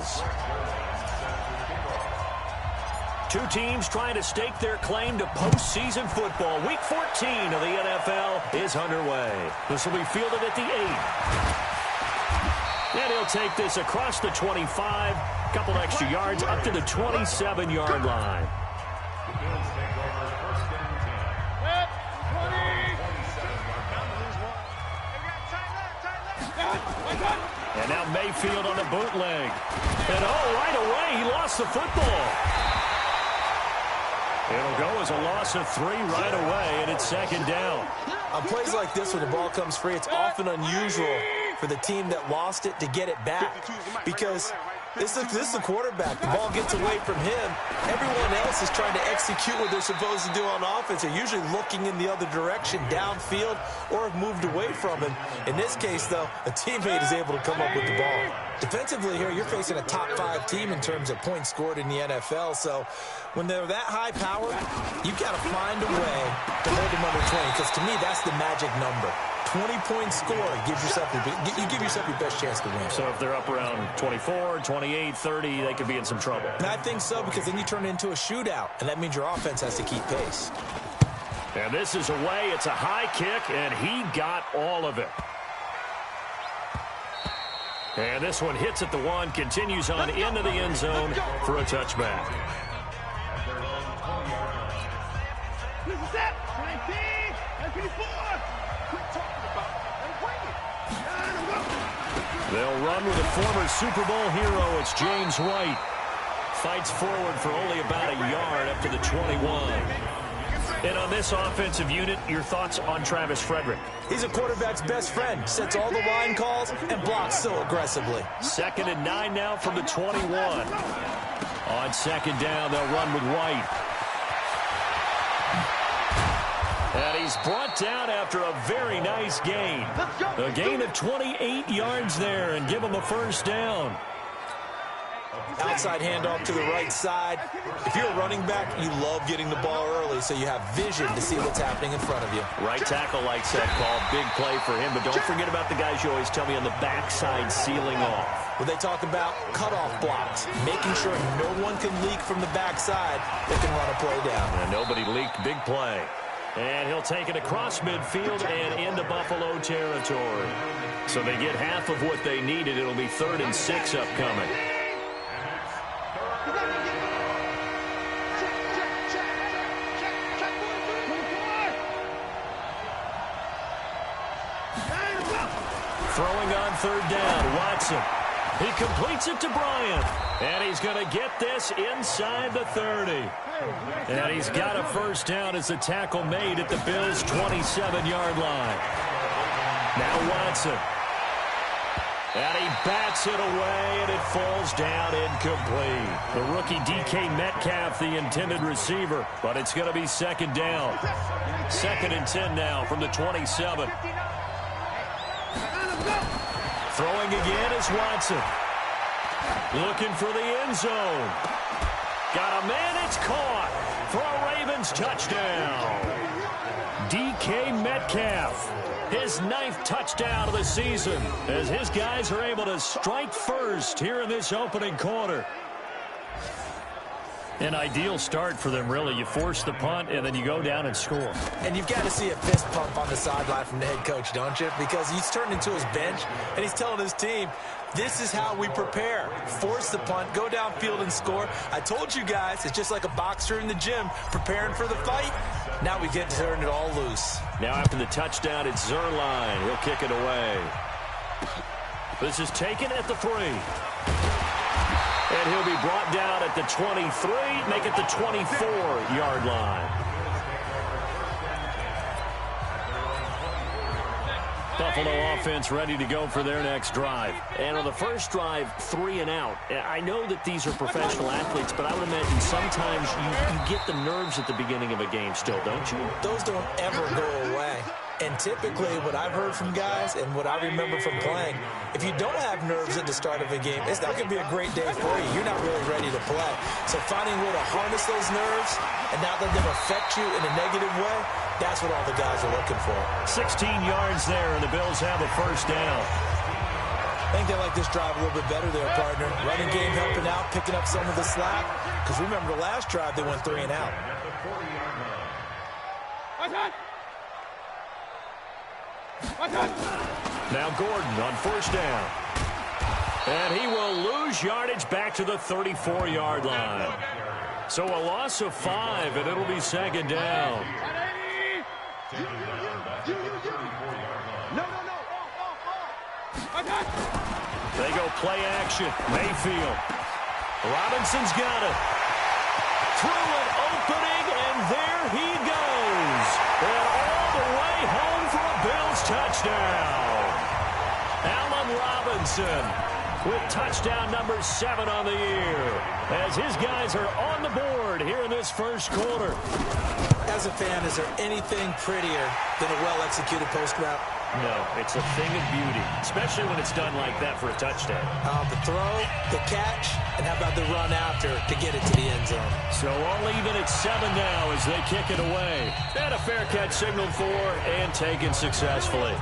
Bills. Two teams trying to stake their claim to postseason football. Week 14 of the NFL is underway. This will be fielded at the 8. And he'll take this across the 25, a couple extra yards up to the 27-yard line. And now Mayfield on the bootleg. And right away, he lost the football. It'll go as a loss of 3 right away, and it's 2nd down. On plays like this, when the ball comes free, it's often unusual for the team that lost it to get it back. Because this is the quarterback. The ball gets away from him. Everyone else is trying to execute what they're supposed to do on offense. They're usually looking in the other direction, downfield, or have moved away from him. In this case, though, a teammate is able to come up with the ball. Defensively here, you're facing a top 5 team in terms of points scored in the NFL. So when they're that high power, you've got to find a way to hold them under 20. Because to me, that's the magic number. 20-point score gives yourself you give yourself your best chance to win. So if they're up around 24, 28, 30, they could be in some trouble. And I think so, because then you turn it into a shootout, and that means your offense has to keep pace. And this is away. It's a high kick, and he got all of it. And this one hits at the 1, continues on into the end zone for a touchback. They'll run with a former Super Bowl hero. It's James White. Fights forward for only about a yard up to the 21. And on this offensive unit, your thoughts on Travis Frederick? He's a quarterback's best friend. Sets all the line calls and blocks so aggressively. 2nd and 9 now from the 21. On 2nd down, they'll run with White. And he's brought down after a very nice gain. A gain of 28 yards there, and give him a 1st down. Outside handoff to the right side. If you're a running back, you love getting the ball early so you have vision to see what's happening in front of you. Right tackle likes that call. Big play for him, but don't forget about the guys you always tell me on the backside sealing off. Well, they talk about cutoff blocks, making sure no one can leak from the backside that can run a play down. And nobody leaked. Big play. And he'll take it across midfield and into Buffalo territory. So they get half of what they needed. It'll be 3rd and 6 upcoming. Throwing on 3rd down, Watson. He completes it to Bryant. And he's going to get this inside the 30. And he's got a 1st down as the tackle made at the Bills' 27-yard line. Now Watson. And he bats it away, and it falls down incomplete. The rookie DK Metcalf, the intended receiver, but it's going to be 2nd down. 2nd and 10 now from the 27. Throwing again is Watson. Looking for the end zone. Got a man, it's caught for a Ravens touchdown. DK Metcalf, his 9th touchdown of the season, as his guys are able to strike first here in this opening quarter. An ideal start for them, really. You force the punt, and then you go down and score. And you've got to see a fist pump on the sideline from the head coach, don't you? Because he's turned into his bench, and he's telling his team, this is how we prepare. Force the punt, go downfield and score. I told you guys, it's just like a boxer in the gym, preparing for the fight. Now we get to turn it all loose. Now after the touchdown, it's Zerline. He'll kick it away. This is taken at the 3. And he'll be brought down at the 23, make it the 24-yard line. Buffalo offense ready to go for their next drive. And on the first drive, 3 and out. I know that these are professional athletes, but I would imagine sometimes you get the nerves at the beginning of a game still, don't you? Those don't ever go away. And typically, what I've heard from guys and what I remember from playing, if you don't have nerves at the start of a game, it's not going to be a great day for you. You're not really ready to play. So finding a way to harness those nerves and not let them affect you in a negative way, that's what all the guys are looking for. 16 yards there, and the Bills have a 1st down. I think they like this drive a little bit better there, partner. Running game helping out, picking up some of the slack. Because remember the last drive, they went 3 and out. Now Gordon on first down. And he will lose yardage back to the 34-yard line. So a loss of 5, and it'll be second down. They go play action. Mayfield. Robinson's got it. Through an opening, and there he goes. And all the way home for a Bills touchdown. Allen Robinson with touchdown number 7 on the year, as his guys are on the board here in this first quarter. As a fan, is there anything prettier than a well-executed post route? No, it's a thing of beauty, especially when it's done like that for a touchdown. The throw, the catch, and how about the run after to get it to the end zone? So all even at 7 now as they kick it away. And a fair catch signaled for and taken successfully.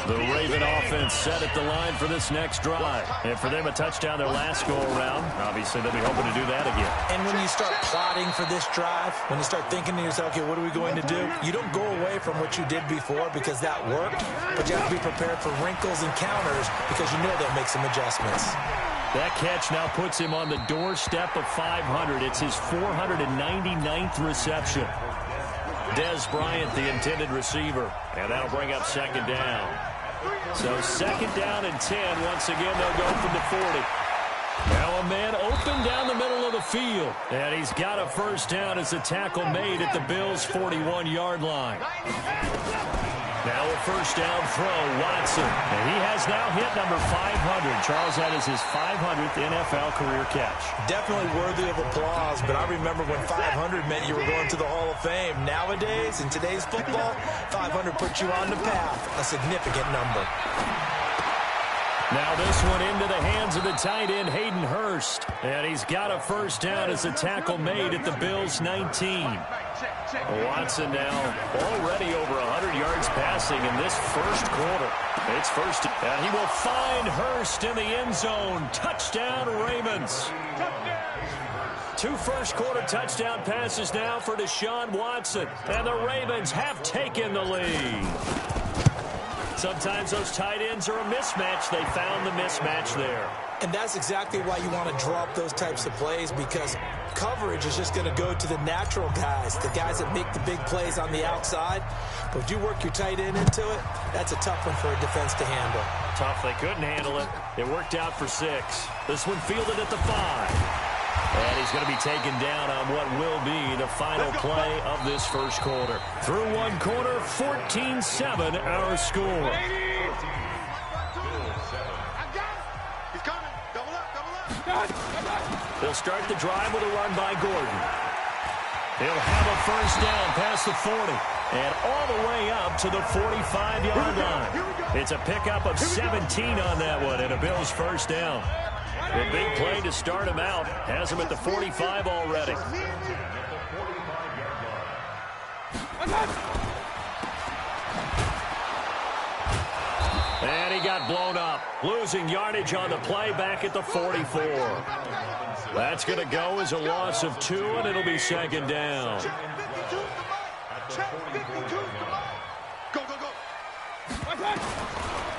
The Raven offense set at the line for this next drive. And for them, a touchdown their last go-around. Obviously, they'll be hoping to do that again. And when you start plotting for this drive, when you start thinking to yourself, okay, what are we going to do? You don't go away from what you did before because that worked, but you have to be prepared for wrinkles and counters because you know they'll make some adjustments. That catch now puts him on the doorstep of 500. It's his 499th reception. Des Bryant, the intended receiver. And that'll bring up second down. So second down and 10. Once again, they'll go from the 40. Now a man open down the middle of the field. And he's got a first down as the tackle made at the Bills' 41-yard line. Now a first down throw, Watson. And he has now hit number 500. Charles, that is his 500th NFL career catch. Definitely worthy of applause, but I remember when 500 meant you were going to the Hall of Fame. Nowadays, in today's football, 500 puts you on the path, a significant number. Now this one into the hands of the tight end, Hayden Hurst. And he's got a first down as the tackle made at the Bills' 19. Watson now already over 100 yards passing in this first quarter. It's first, and he will find Hurst in the end zone. Touchdown, Ravens. 2 first-quarter touchdown passes now for Deshaun Watson. And the Ravens have taken the lead. Sometimes those tight ends are a mismatch. They found the mismatch there. And that's exactly why you want to draw up those types of plays, because coverage is just going to go to the natural guys, the guys that make the big plays on the outside. But if you work your tight end into it, that's a tough one for a defense to handle. Tough. They couldn't handle it. It worked out for 6. This one fielded at the 5. And he's going to be taken down on what will be the final play of this first quarter. Through one quarter, 14-7 our score. They'll start the drive with a run by Gordon. He'll have a first down past the 40 and all the way up to the 45-yard line. It's a pickup of 17 on that one and a Bills first down. The big play to start him out has him at the 45 already. And he got blown up, losing yardage on the play back at the 44. That's going to go as a loss of 2, and it'll be second down.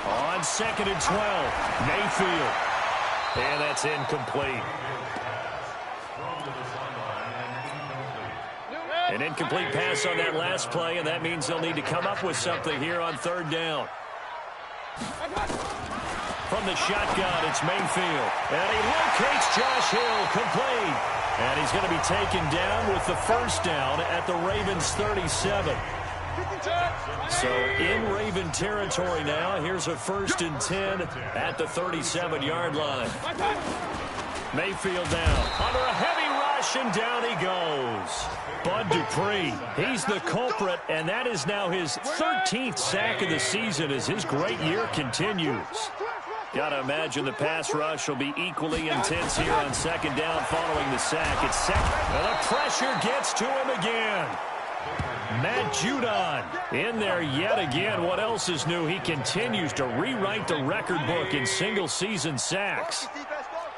On second and 12, Mayfield. And that's incomplete. An incomplete pass on that last play, and that means they'll need to come up with something here on third down. From the shotgun, it's Mayfield. And he locates Josh Hill, complete. And he's going to be taken down with the first down at the Ravens' 37. So in Raven territory now. Here's a first and 10 at the 37-yard line. Mayfield down under a heavy rush, and down he goes. Bud Dupree, he's the culprit, and that is now his 13th sack of the season as his great year continues. Got to imagine the pass rush will be equally intense here on second down following the sack. It's second. And the pressure gets to him again. Matt Judon in there yet again. What else is new? He continues to rewrite the record book in single-season sacks.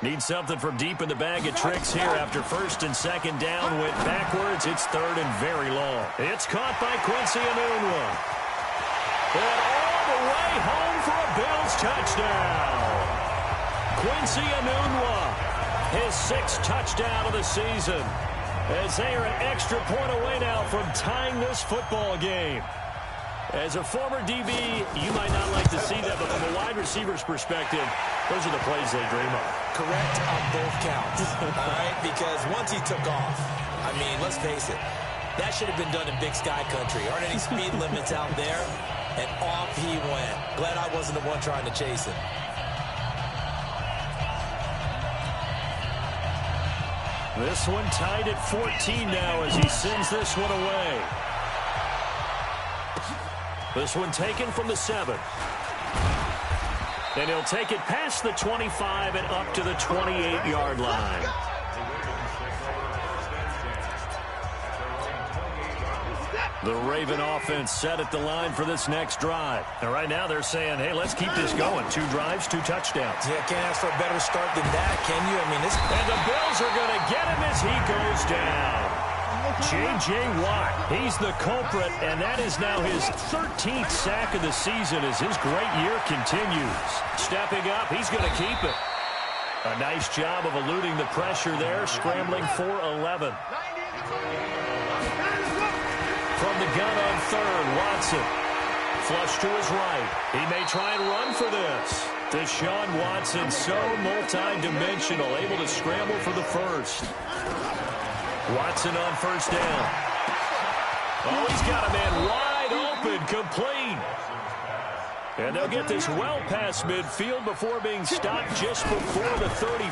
Needs something from deep in the bag of tricks here after first and second down. Went backwards. It's third and very long. It's caught by Quincy Enunwa. And all the way home for a Bills touchdown. Quincy Enunwa, his 6th touchdown of the season. As they are an extra point away now from tying this football game. As a former DB, you might not like to see that, but from a wide receiver's perspective, those are the plays they dream of. Correct on both counts, all right? Because once he took off, I mean, let's face it, that should have been done in Big Sky Country. Aren't any speed limits out there? And off he went. Glad I wasn't the one trying to chase him. This one tied at 14 now as he sends this one away. This one taken from the 7. And he'll take it past the 25 and up to the 28-yard line. The Raven offense set at the line for this next drive. And right now they're saying, hey, let's keep this going. 2 drives, 2 touchdowns. Yeah, can't ask for a better start than that, can you? I mean, this... And the Bills are going to get him as he goes down. J.J. Watt, he's the culprit, and that is now his 13th sack of the season as his great year continues. Stepping up, he's going to keep it. A nice job of eluding the pressure there, scrambling for 11. From the gun on third, Watson. Flush to his right. He may try and run for this. Deshaun Watson, so multi-dimensional, able to scramble for the first. Watson on first down. Oh, he's got a man wide open, complete. And they'll get this well past midfield before being stopped just before the 35.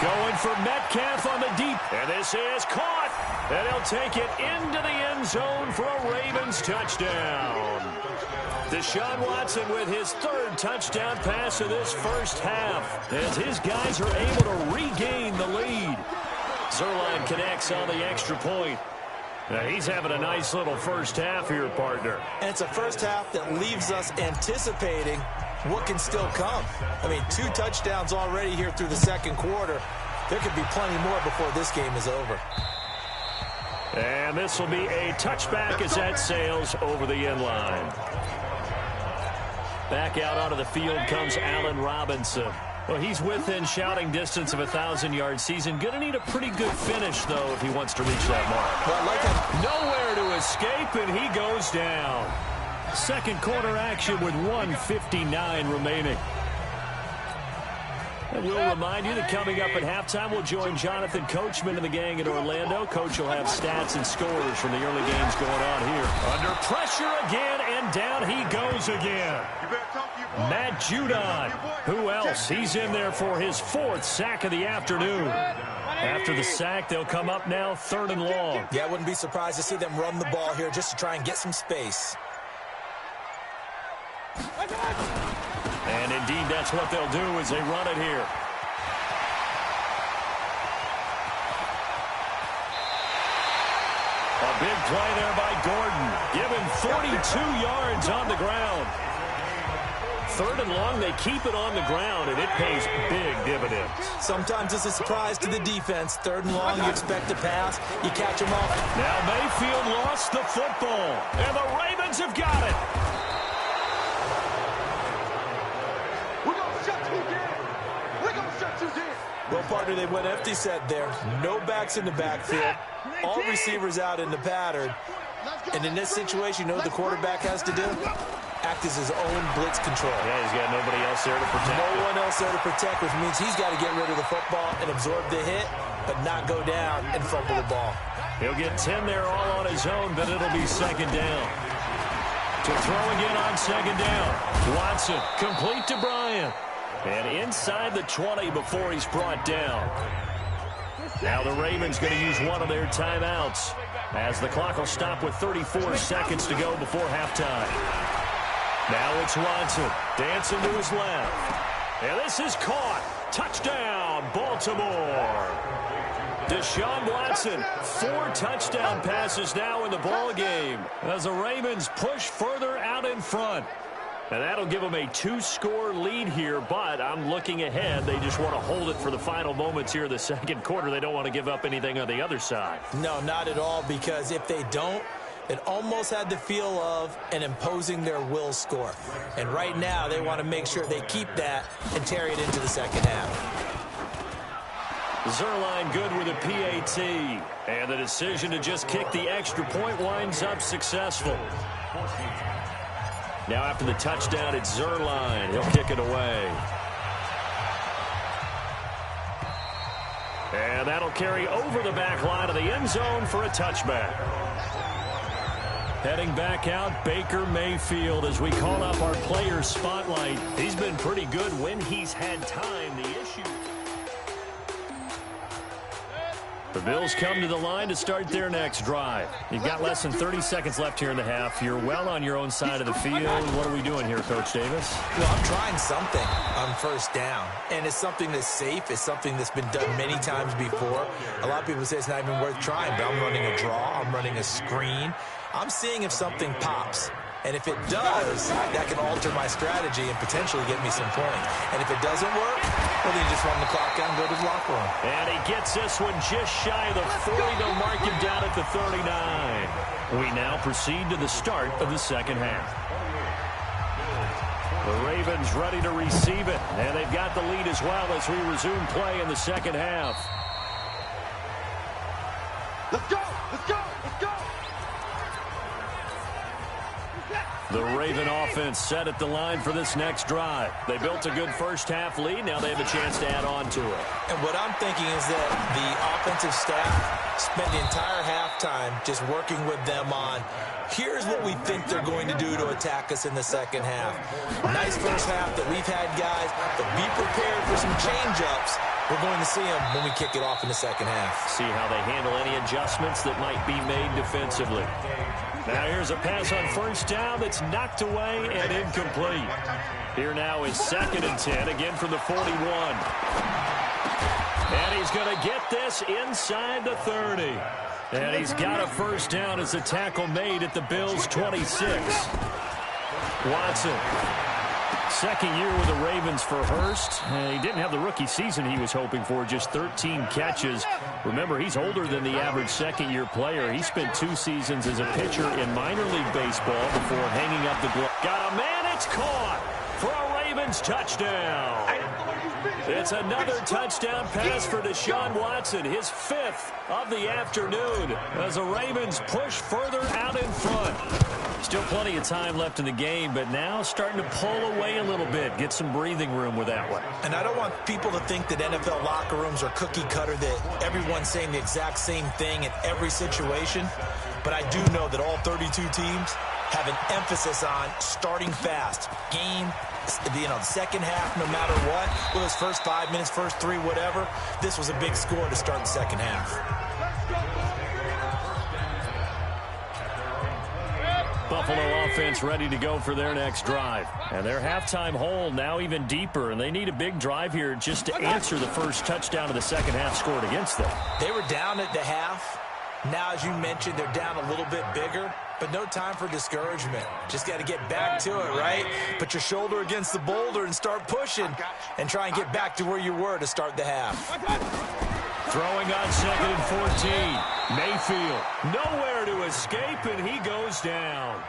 Going for Metcalf on the deep. And this is caught. And he'll take it into the end zone for a Ravens touchdown. Deshaun Watson with his 3rd touchdown pass of this first half as his guys are able to regain the lead. Zerline connects on the extra point. Now he's having a nice little first half here, partner. And it's a first half that leaves us anticipating what can still come. I mean, 2 touchdowns already here through the second quarter. There could be plenty more before this game is over. And this will be a touchback as that sails over the end line. Back out onto the field comes Allen Robinson. Well, he's within shouting distance of a 1,000-yard season. Going to need a pretty good finish, though, if he wants to reach that mark. Well, nowhere to escape, and he goes down. Second quarter action with 1:59 remaining. And we'll remind you that coming up at halftime, we'll join Jonathan Coachman and the gang in Orlando. Coach will have stats and scores from the early games going on here. Under pressure again, and down he goes again. Matt Judon. Who else? He's in there for his 4th sack of the afternoon. After the sack, they'll come up now 3rd and long. Yeah, I wouldn't be surprised to see them run the ball here just to try and get some space. And indeed, that's what they'll do as they run it here. A big play there by Gordon. Given 42 yards on the ground. 3rd and long, they keep it on the ground, and it pays big dividends. Sometimes it's a surprise to the defense. 3rd and long, you expect to pass. You catch them off. Now Mayfield lost the football, and the Ravens have got it. Well, partner, they went empty set there. No backs in the backfield. All receivers out in the pattern. And in this situation, you know what the quarterback has to do? Act as his own blitz control. Yeah, he's got nobody else there to protect. No one else there to protect, which means he's got to get rid of the football and absorb the hit, but not go down and fumble the ball. He'll get 10 there all on his own, but it'll be 2nd down. To throw again on 2nd down. Watson, complete to Bryant. And inside the 20 before he's brought down. Now the Ravens going to use one of their timeouts as the clock will stop with 34 seconds to go before halftime. Now it's Watson dancing to his left. And this is caught. Touchdown, Baltimore. Deshaun Watson, 4 touchdown passes now in the ball game as the Ravens push further out in front. And that'll give them a 2-score lead here, but I'm looking ahead. They just want to hold it for the final moments here in the second quarter. They don't want to give up anything on the other side. No, not at all, because if they don't, it almost had the feel of an imposing their will score. And right now, they want to make sure they keep that and carry it into the second half. Zerline good with a PAT. And the decision to just kick the extra point winds up successful. Now after the touchdown, it's Zerline. He'll kick it away. And that'll carry over the back line of the end zone for a touchback. Heading back out, Baker Mayfield as we call up our player spotlight. He's been pretty good when he's had time. The issue... The Bills come to the line to start their next drive. You've got less than 30 seconds left here in the half. You're well on your own side of the field. What are we doing here, Coach Davis? Well, I'm trying something on first down, and it's something that's safe. It's something that's been done many times before. A lot of people say it's not even worth trying, but I'm running a draw. I'm running a screen. I'm seeing if something pops. And if it does, that can alter my strategy and potentially get me some points. And if it doesn't work, well, then you just run the clock down and go to the locker room. And he gets this one just shy of the 40. They'll mark him down at the 39. We now proceed to the start of the second half. The Ravens ready to receive it. And they've got the lead as well as we resume play in the second half. Let's go! Let's go! Let's go! The Raven offense set at the line for this next drive. They built a good first-half lead. Now they have a chance to add on to it. And what I'm thinking is that the offensive staff spent the entire halftime just working with them on, here's what we think they're going to do to attack us in the second half. Nice first half that we've had, guys, but be prepared for some change-ups. We're going to see them when we kick it off in the second half. See how they handle any adjustments that might be made defensively. Now here's a pass on first down that's knocked away and incomplete. Here now is 2nd and 10, again from the 41. And he's going to get this inside the 30. And he's got a first down as the tackle made at the Bills' 26. Watson. Second year with the Ravens for Hurst. He didn't have the rookie season he was hoping for, just 13 catches. Remember, he's older than the average second-year player. He spent 2 seasons as a pitcher in minor league baseball before hanging up the glove. Got a man, it's caught for a Ravens touchdown. It's another touchdown pass for Deshaun Watson, his 5th of the afternoon, as the Ravens push further out in front. Still plenty of time left in the game, but now starting to pull away a little bit, get some breathing room with that one. And I don't want people to think that NFL locker rooms are cookie cutter, that everyone's saying the exact same thing in every situation. But I do know that all 32 teams have an emphasis on starting fast. Game, the second half, no matter what. Well, those first 5 minutes, first 3, whatever. This was a big score to start the second half. Buffalo offense ready to go for their next drive. And their halftime hole now even deeper, and they need a big drive here just to answer the first touchdown of the second half scored against them. They were down at the half. Now, as you mentioned, they're down a little bit bigger, but no time for discouragement. Just got to get back to it, right? Put your shoulder against the boulder and start pushing and try and get back to where you were to start the half. Throwing on 2nd and 14. Mayfield nowhere to escape, and he goes down.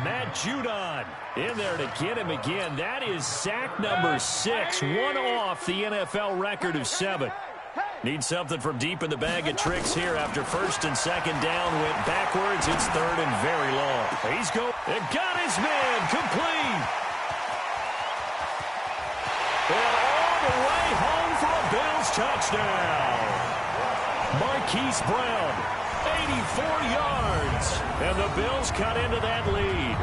Matt Judon in there to get him again. That is sack number 6, one off the NFL record of 7. Need something from deep in the bag of tricks here after 1st and 2nd down. Went backwards. It's 3rd and very long. He's going. It got his man complete. And all the way home for a Bills touchdown. Marquise Brown, 84 yards. And the Bills cut into that lead.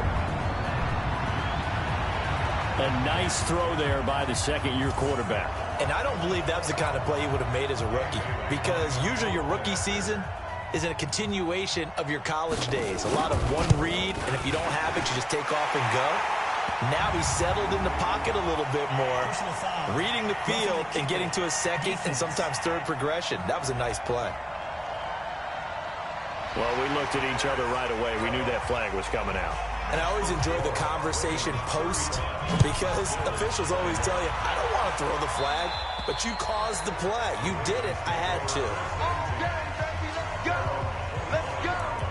A nice throw there by the second-year quarterback. And I don't believe that was the kind of play he would have made as a rookie, because usually your rookie season is a continuation of your college days. A lot of one read, and if you don't have it, you just take off and go. Now he's settled in the pocket a little bit more, reading the field and getting to a second and sometimes third progression. That was a nice play. Well, we looked at each other right away. We knew that flag was coming out. And I always enjoy the conversation post because officials always tell you, I don't want to throw the flag, but you caused the play. You did it. I had to.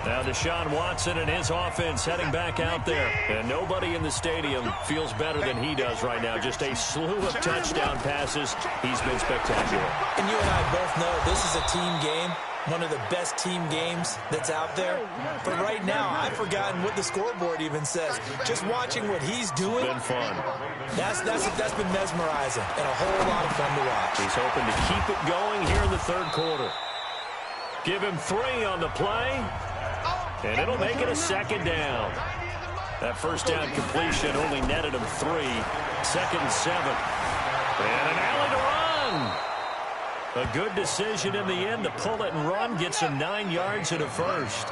Now Deshaun Watson and his offense heading back out there. And nobody in the stadium feels better than he does right now. Just a slew of touchdown passes. He's been spectacular. And you and I both know this is a team game. One of the best team games that's out there. But right now, I've forgotten what the scoreboard even says. Just watching what he's doing. Been fun. That's been mesmerizing and a whole lot of fun to watch. He's hoping to keep it going here in the third quarter. Give him 3 on the play. And it'll make it a second down. That first down completion only netted him 3. 2nd and 7. And an alley to run. A good decision in the end to pull it and run. Gets him 9 yards and a first.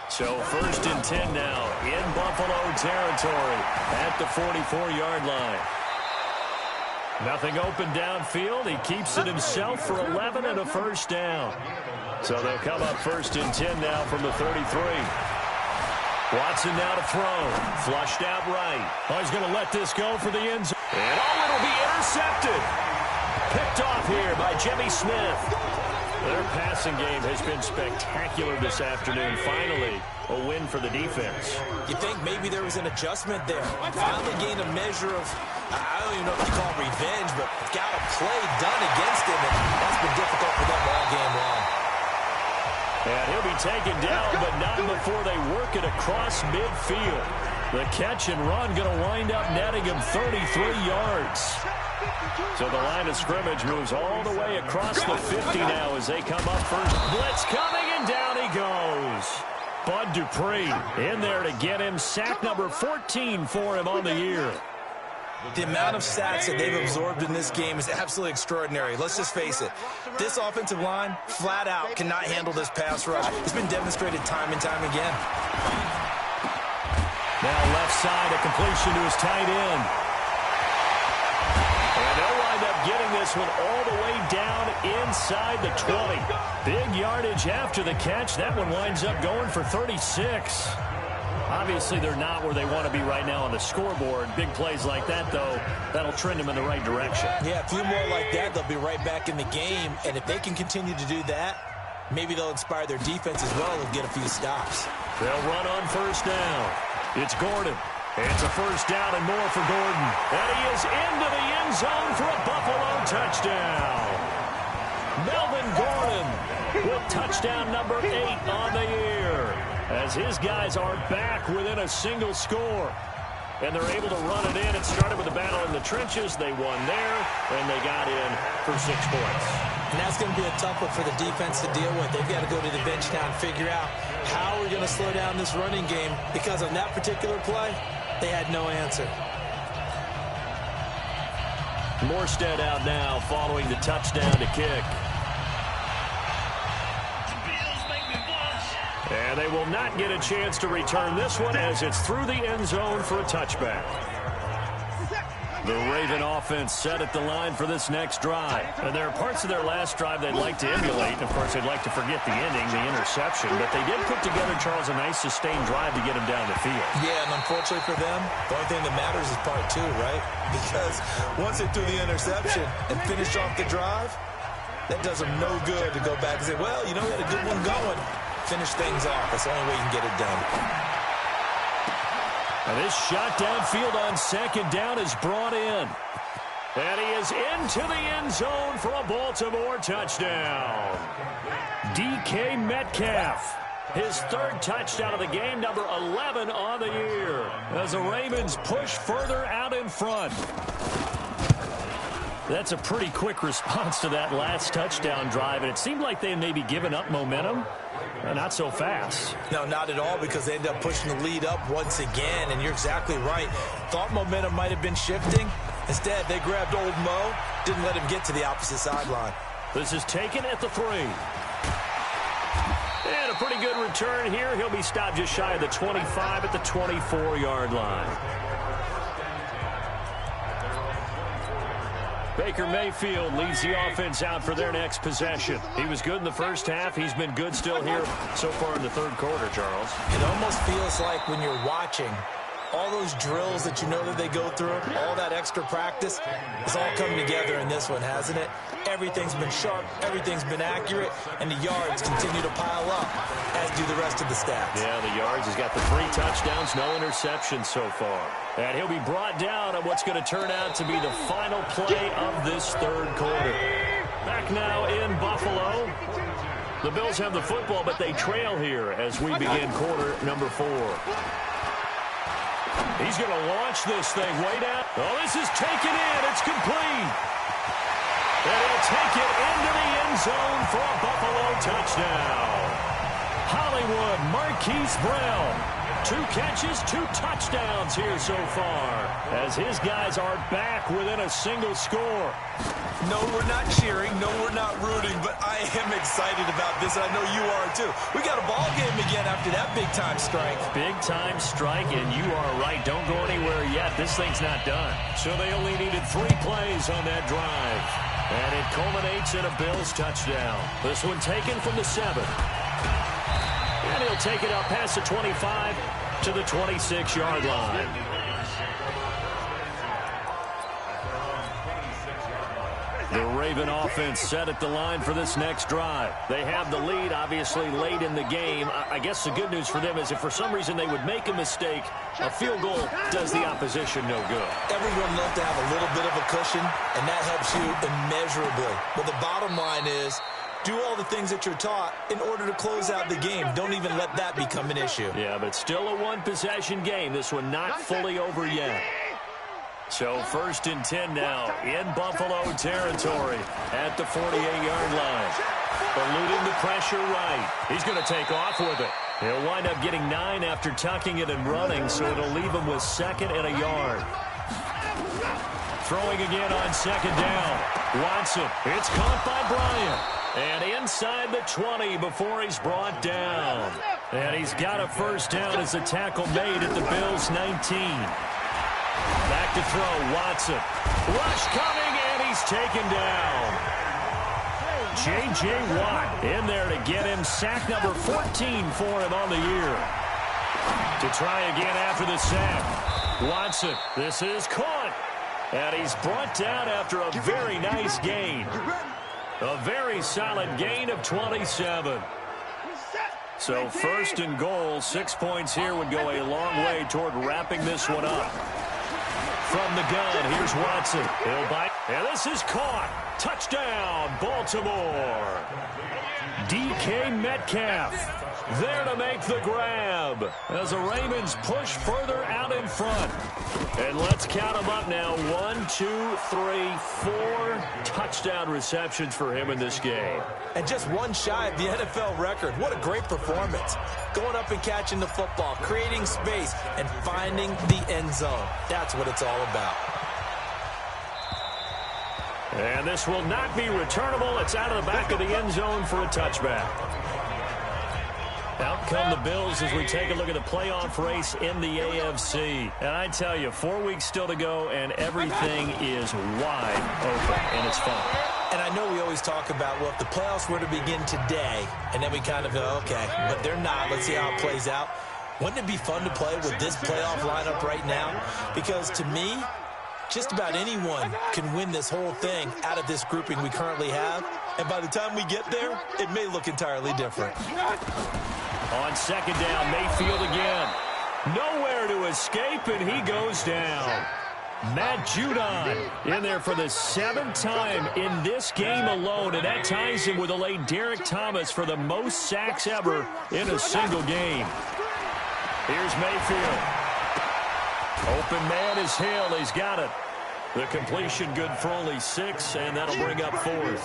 So 1st and 10 now in Buffalo territory at the 44-yard line. Nothing open downfield. He keeps it himself for 11 and a first down. So they'll come up 1st and 10 now from the 33. Watson now to throw. Flushed out right. Oh, he's going to let this go for the end zone. And it'll be intercepted. Picked off here by Jimmy Smith. Their passing game has been spectacular this afternoon. Finally, a win for the defense. You think maybe there was an adjustment there. Finally gained a measure of, I don't even know if you call it revenge, but got a play done against him, and that's been difficult for them all game long. And he'll be taken down, but not before they work it across midfield. The catch and run going to wind up netting him 33 yards. So the line of scrimmage moves all the way across the 50 now as they come up first. Blitz coming, and down he goes. Bud Dupree in there to get him. Sack number 14 for him on the year. The amount of sacks that they've absorbed in this game is absolutely extraordinary. Let's just face it. This offensive line, flat out, cannot handle this pass rush. It's been demonstrated time and time again. Now left side, a completion to his tight end. And they'll wind up getting this one all the way down inside the 20. Big yardage after the catch. That one winds up going for 36. Obviously, they're not where they want to be right now on the scoreboard. Big plays like that, though, that'll trend them in the right direction. Yeah, a few more like that, they'll be right back in the game. And if they can continue to do that, maybe they'll inspire their defense as well. They'll get a few stops. They'll run on first down. It's Gordon. It's a first down and more for Gordon. And he is into the end zone for a Buffalo touchdown. Melvin Gordon with touchdown number 8 on the year, as his guys are back within a single score. And they're able to run it in. It started with a battle in the trenches. They won there, and they got in for 6 points. And that's going to be a tough one for the defense to deal with. They've got to go to the bench now and figure out how we're going to slow down this running game, because on that particular play, they had no answer. Morstead out now following the touchdown to kick. And they will not get a chance to return this one as it's through the end zone for a touchback. The Raven offense set at the line for this next drive. And there are parts of their last drive they'd like to emulate. Of course, they'd like to forget the ending, the interception. But they did put together, Charles, a nice sustained drive to get him down the field. Yeah, and unfortunately for them, the only thing that matters is part 2, right? Because once they threw the interception and finished off the drive, that does them no good to go back and say, well, you know, we had a good one going. Finish things off. That's the only way you can get it done. And this shot downfield on second down is brought in. And he is into the end zone for a Baltimore touchdown. DK Metcalf, his 3rd touchdown of the game, number 11 on the year, as the Ravens push further out in front. That's a pretty quick response to that last touchdown drive, and it seemed like they may be giving up momentum. Not so fast. No, not at all, because they end up pushing the lead up once again, and you're exactly right. Thought momentum might have been shifting. Instead, they grabbed old Mo, didn't let him get to the opposite sideline. This is taken at the 3. And a pretty good return here. He'll be stopped just shy of the 25 at the 24-yard line. Baker Mayfield leads the offense out for their next possession. He was good in the first half. He's been good still here so far in the third quarter, Charles. It almost feels like when you're watching, all those drills that you know that they go through, all that extra practice, it's all come together in this one, hasn't it? Everything's been sharp, everything's been accurate, and the yards continue to pile up, as do the rest of the stats. Yeah, the yards. He's got the 3 touchdowns, no interceptions so far. And he'll be brought down on what's going to turn out to be the final play of this third quarter. Back now in Buffalo. The Bills have the football, but they trail here as we begin quarter number 4. He's going to launch this thing way down. Oh, this is taken in. It's complete. And he'll take it into the end zone for a Buffalo touchdown. Hollywood Marquise Brown. 2 catches, 2 touchdowns here so far, as his guys are back within a single score. No, we're not cheering. No, we're not rooting, but I am excited about this, and I know you are too. We got a ball game again after that big-time strike. Big-time strike, and you are right. Don't go anywhere yet. This thing's not done. So they only needed 3 plays on that drive, and it culminates in a Bills touchdown. This one taken from the 7. And he'll take it up past the 25 to the 26-yard line. The Raven offense set at the line for this next drive. They have the lead, obviously, late in the game. I guess the good news for them is if for some reason they would make a mistake, a field goal does the opposition no good. Everyone loves to have a little bit of a cushion, and that helps you immeasurably. But the bottom line is, do all the things that you're taught in order to close out the game. Don't even let that become an issue. Yeah, but still a 1-possession game. This one not fully over yet. So 1st and 10 now in Buffalo territory at the 48-yard line. Eluding the pressure right. He's going to take off with it. He'll wind up getting 9 after tucking it and running, so it'll leave him with 2nd and a yard. Throwing again on 2nd down. Watson. It's caught by Bryant. And inside the 20 before he's brought down. And he's got a first down as a tackle made at the Bills' 19. Back to throw, Watson. Rush coming, and he's taken down. J.J. Watt in there to get him sack number 14 for him on the year. To try again after the sack. Watson, this is caught. And he's brought down after a very nice gain. A very solid gain of 27. So 1st and goal, 6 points here would go a long way toward wrapping this one up. From the gun, here's Watson. He'll bite. And this is caught. Touchdown, Baltimore. DK Metcalf there to make the grab as the Ravens push further out in front. And let's count them up now. 1, 2, 3, 4 touchdown receptions for him in this game. And just 1 shy of the NFL record. What a great performance. Going up and catching the football, creating space, and finding the end zone. That's what it's all about. And this will not be returnable. It's out of the back of the end zone for a touchback. Out come the Bills as we take a look at the playoff race in the AFC. And I tell you, 4 weeks still to go, and everything is wide open, and it's fun. And I know we always talk about, well, if the playoffs were to begin today, and then we kind of go, okay, but they're not. Let's see how it plays out. Wouldn't it be fun to play with this playoff lineup right now? Because to me, just about anyone can win this whole thing out of this grouping we currently have. And by the time we get there, it may look entirely different. On 2nd down, Mayfield again. Nowhere to escape, and he goes down. Matt Judon in there for the 7th time in this game alone, and that ties him with a late Derek Thomas for the most sacks ever in a single game. Here's Mayfield. Open man is Hill. He's got it. The completion good for only 6, and that'll bring up 4th.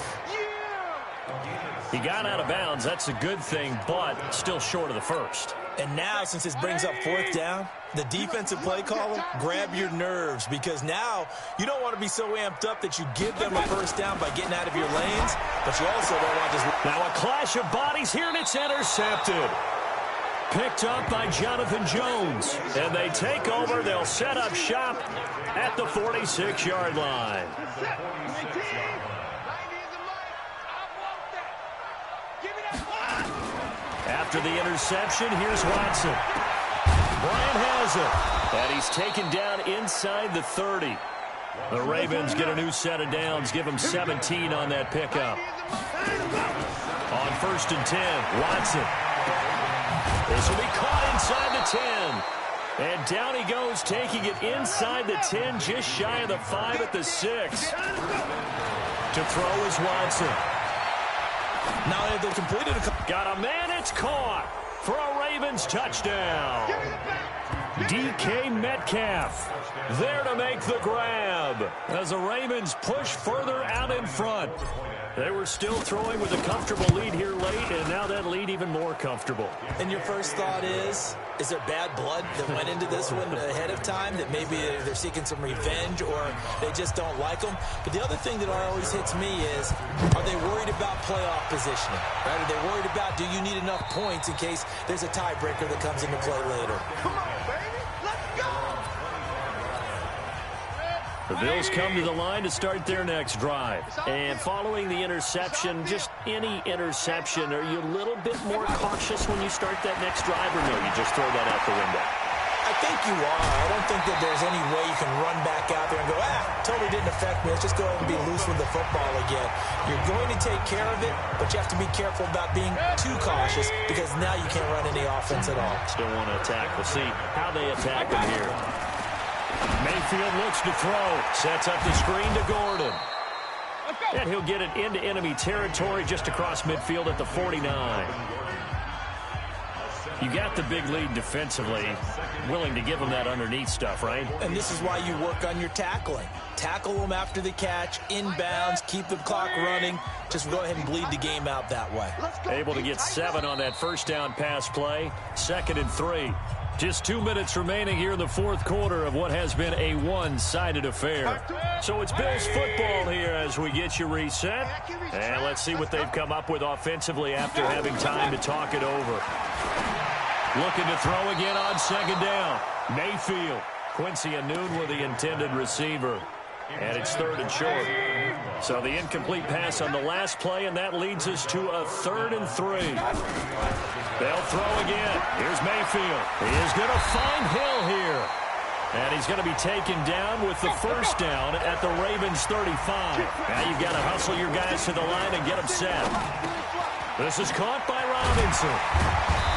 He got out of bounds. That's a good thing, but still short of the 1st. And now, since this brings up 4th down, the defensive play caller, grab your nerves, because now you don't want to be so amped up that you give them a first down by getting out of your lanes, but you also don't want to just... Now a clash of bodies here, and it's intercepted. Picked up by Jonathan Jones. And they take over. They'll set up shop at the 46-yard line. After the interception, here's Watson. Bryant has it. And he's taken down inside the 30. The Ravens get a new set of downs. Give them 17 on that pickup. On 1st and 10, Watson. This will be caught inside the 10. And down he goes, taking it inside the 10, just shy of the 5 at the 6. To throw is Watson. Now they've completed a... Got a man, it's caught for a Ravens touchdown. DK Metcalf there to make the grab as the Ravens push further out in front. They were still throwing with a comfortable lead here late, and now that lead even more comfortable. And your first thought is there bad blood that went into this one ahead of time, that maybe they're seeking some revenge or they just don't like them? But the other thing that always hits me is, are they worried about playoff positioning? Right? Are they worried about, do you need enough points in case there's a tiebreaker that comes into play later? Come on, baby. Let's go. The Bills come to the line to start their next drive. And following the interception, just any interception, are you a little bit more cautious when you start that next drive, or no, you just throw that out the window? I think you are. I don't think that there's any way you can run back out there and go, totally didn't affect me. Let's just go ahead and be loose with the football again. You're going to take care of it, but you have to be careful about being too cautious because now you can't run any offense at all. Still want to attack. We'll see how they attack them here. Mayfield looks to throw. Sets up the screen to Gordon. And he'll get it into enemy territory just across midfield at the 49. You got the big lead defensively. Willing to give them that underneath stuff, right? And this is why you work on your tackling. Tackle them after the catch, inbounds, keep the clock running. Just go ahead and bleed the game out that way. Able to get 7 on that first down pass play. 2nd and 3. Just 2 minutes remaining here in the fourth quarter of what has been a one-sided affair. So it's Bills football here as we get you reset. And let's see what they've come up with offensively after having time to talk it over. Looking to throw again on 2nd down. Mayfield. Quincy Anoon with the intended receiver. And it's 3rd and short. So the incomplete pass on the last play, and that leads us to a 3rd and 3. They'll throw again. Here's Mayfield. He is going to find Hill here. And he's going to be taken down with the first down at the Ravens 35. Now you've got to hustle your guys to the line and get them set. This is caught by Robinson.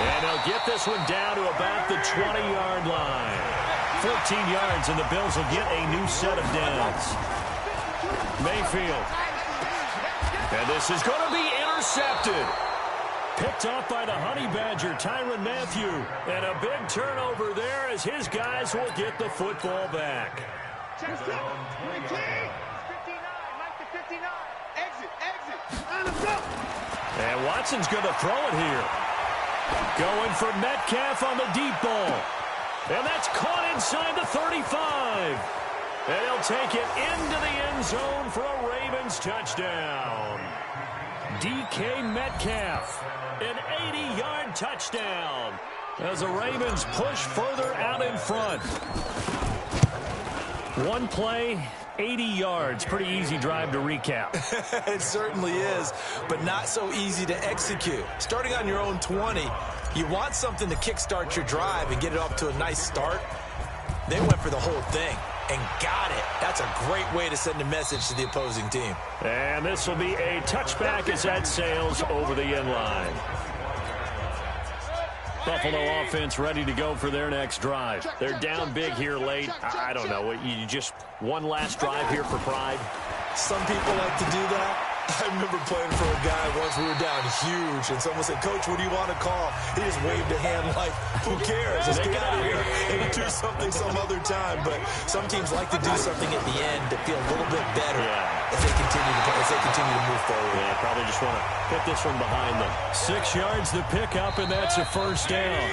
And they'll get this one down to about the 20-yard line. 14 yards, and the Bills will get a new set of downs. Mayfield. And this is going to be intercepted. Picked off by the Honey Badger, Tyrann Mathieu. And a big turnover there as his guys will get the football back. And Watson's going to throw it here. Going for Metcalf on the deep ball. And that's caught inside the 35. And he'll take it into the end zone for a Ravens touchdown. DK Metcalf, an 80-yard touchdown as the Ravens push further out in front. One play, 80 yards. Pretty easy drive to recap. It certainly is, but not so easy to execute. Starting on your own 20, you want something to kickstart your drive and get it off to a nice start. They went for the whole thing and got it. That's a great way to send a message to the opposing team. And this will be a touchback as that sails over the end line. Buffalo offense ready to go for their next drive. They're down big here late. I don't know. You just one last drive here for pride? Some people like to do that. I remember playing for a guy once. We were down huge, and someone said, "Coach, what do you want to call?" He just waved a hand like, "Who cares? Let's get out of here and do something some other time." But some teams like to do something at the end to feel a little bit better as they continue to move forward. Yeah, probably just want to put this one behind them. 6 yards the pickup, and that's a first down.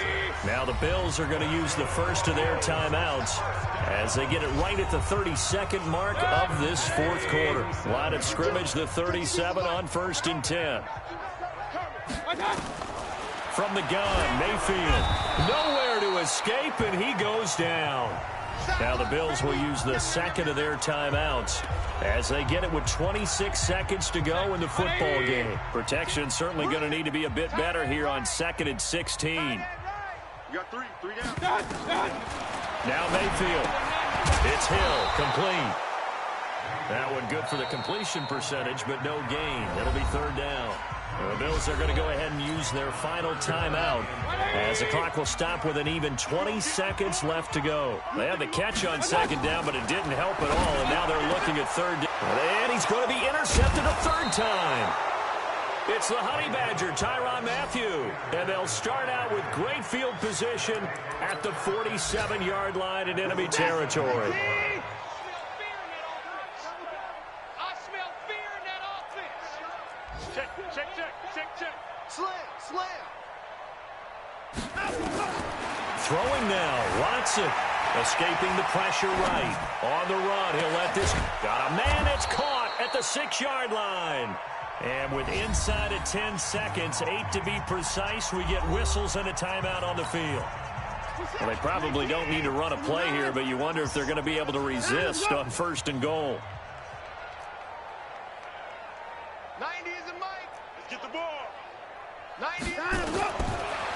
Now the Bills are going to use the first of their timeouts as they get it right at the 32nd mark of this fourth quarter. Line of scrimmage, the 37 on 1st and 10. from the gun. Mayfield nowhere to escape, and he goes down. Now the Bills will use the second of their timeouts as they get it with 26 seconds to go in the football game. Protection certainly going to need to be a bit better here on 2nd and 16. You got three down. Now Mayfield. It's Hill, complete. That one good for the completion percentage, but no gain. It'll be 3rd down. The Bills are going to go ahead and use their final timeout as the clock will stop with an even 20 seconds left to go. They had the catch on 2nd down, but it didn't help at all, and now they're looking at 3rd down. And he's going to be intercepted a 3rd time. It's the Honey Badger, Tyrann Mathieu, and they'll start out with great field position at the 47-yard line in enemy territory. Check. Slam. Throwing now, Watson. Escaping the pressure right. On the run, he'll let this. Got a man, it's caught at the 6-yard line. And with inside of 10 seconds, 8 to be precise, we get whistles and a timeout on the field. Well, they probably don't need to run a play here, but you wonder if they're going to be able to resist on 1st and goal. 90 is a mic. Let's get the ball. 90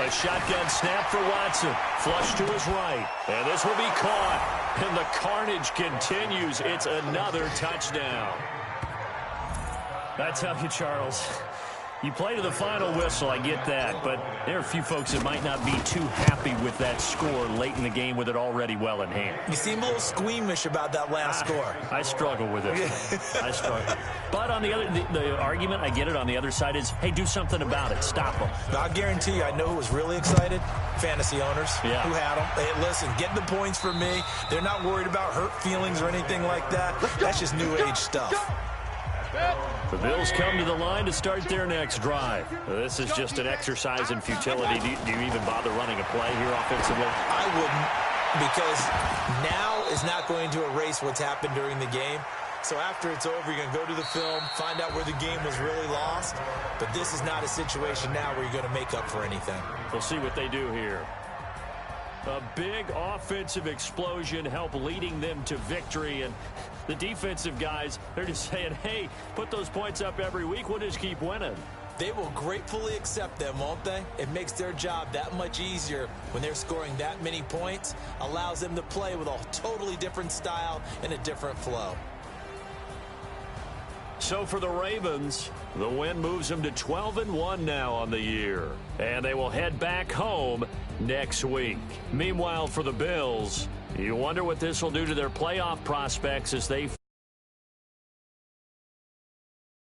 A shotgun snap for Watson. Flush to his right. And this will be caught. And the carnage continues. It's another touchdown. I tell you, Charles, you play to the final whistle, I get that, but there are a few folks that might not be too happy with that score late in the game with it already well in hand. You seem a little squeamish about that last score. I struggle with it. I struggle. But on the argument, I get it, on the other side is, hey, do something about it. Stop them. I guarantee you, I know who was really excited. Fantasy owners who had them. Hey, listen, get the points for me. They're not worried about hurt feelings or anything like that. That's just new age stuff. The Bills come to the line to start their next drive. This is just an exercise in futility. Do you even bother running a play here offensively? I wouldn't, because now is not going to erase what's happened during the game. So after it's over, you're going to go to the film, find out where the game was really lost. But this is not a situation now where you're going to make up for anything. We'll see what they do here. A big offensive explosion helped leading them to victory, and the defensive guys, they're just saying, hey, put those points up every week, we'll just keep winning. They will gratefully accept them, won't they? It makes their job that much easier when they're scoring that many points, allows them to play with a totally different style and a different flow. So for the Ravens, the win moves them to 12-1 now on the year. And they will head back home next week. Meanwhile, for the Bills, you wonder what this will do to their playoff prospects as they